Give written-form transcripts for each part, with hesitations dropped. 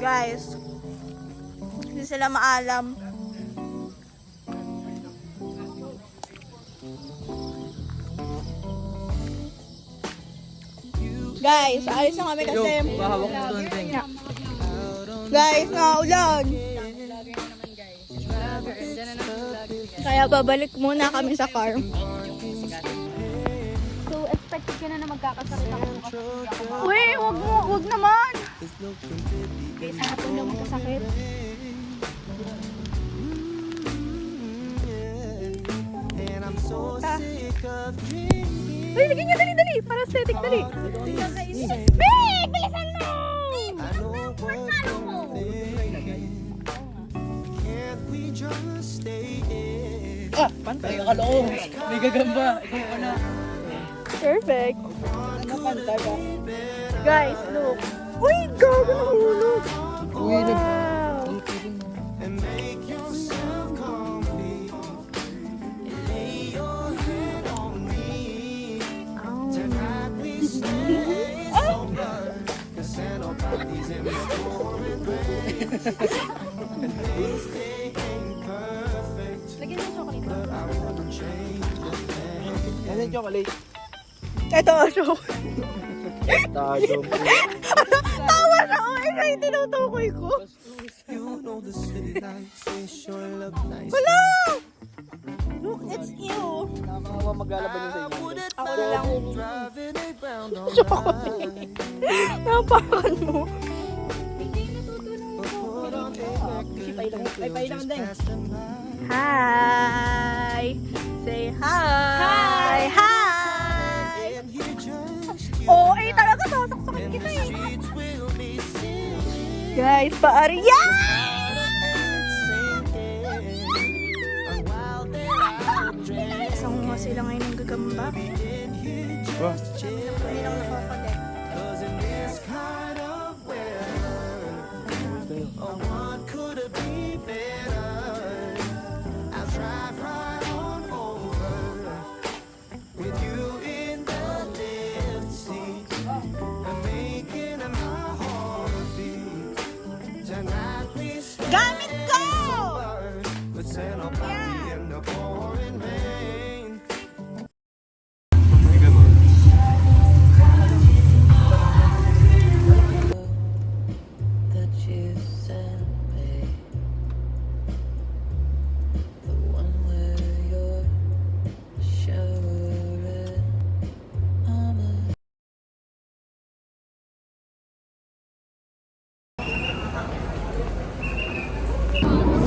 Guys, hindi sila maalam. Guys, alis na kami kasi. Guys, naulan. Kaya babalik muna kami sa car. So, expected ka na magkakasakit ako. Uy, wag naman. Guys, hapon daw magkasakit. Uy, lagyan niya dali. Para aesthetic, dali. Big! Bilisan mo! Pansalo mo! Pantay ka kalong. May gagamba. Ikaw na. Perfect. Ano pantay ba? Guys, look. Uy, gago na hulog. Uy, Wow. Lagyan mo chocolate. Ano yung chocolate? Ito, show. Tayo. Tawa siya. Oh, ito yung tinutukoy ko. Wala! Look, it's you. Nakakawa maglalaban yun sa inyo. Ako na lang. Chocolate. Napakan mo. Ay, pailang din. Hi! Say hi! Hi! Oh, eh talaga sasaksakin kita eh. Guys, paariya! Isang mga sila ngayon ng gagamba. Wow. Ngayon ang nakakadek. Gamit ko!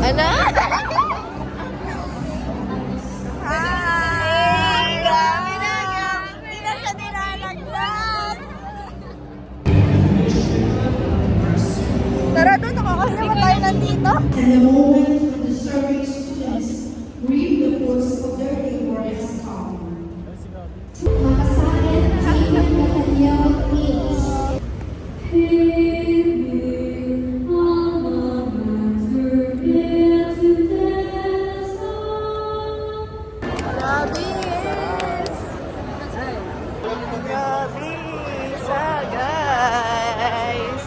Ano? Hi! Grabe na, hindi na siya nilalaglag. Tara doon, nakakahiya ba tayo nandito? And the moment when the serving students read the books of their labor has come. Makasain namin na kanyang is. Grabe! Grabe siya, guys!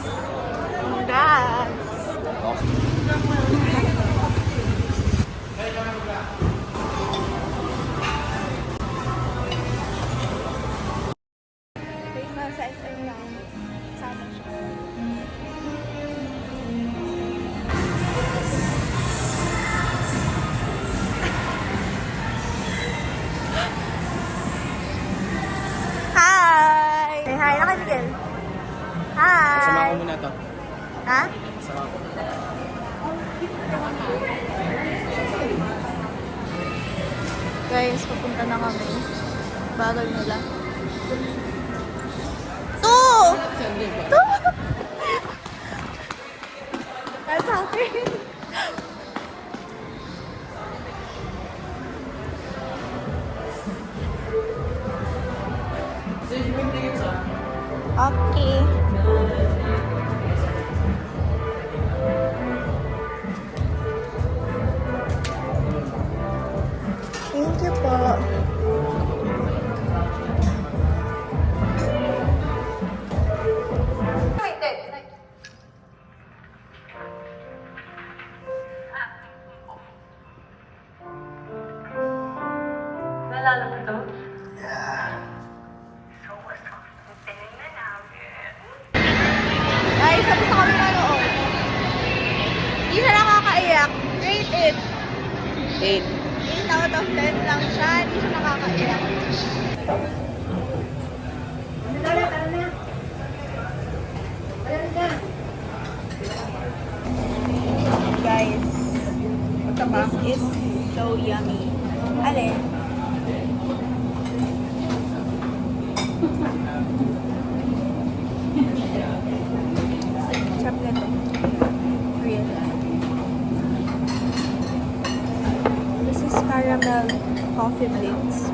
Congrats! Guys, nasa SM lang. Sama siya. Hi! Say hi na kay Miguel. Hi! Sama ko muna to. Ha? Sama ko. Guys, papunta na kami. Bagal nila. To! Nasa akin. Okay. Thank you po. Naalala mo to? Guys, tapos na kami manood. Hindi siya nakakaiyak. Rate it. 8. 8 out of 10 lang siya. Hindi siya nakakaiyak. Guys, this is so yummy. Alin? Chocolate. Real. This is caramel coffee blitz.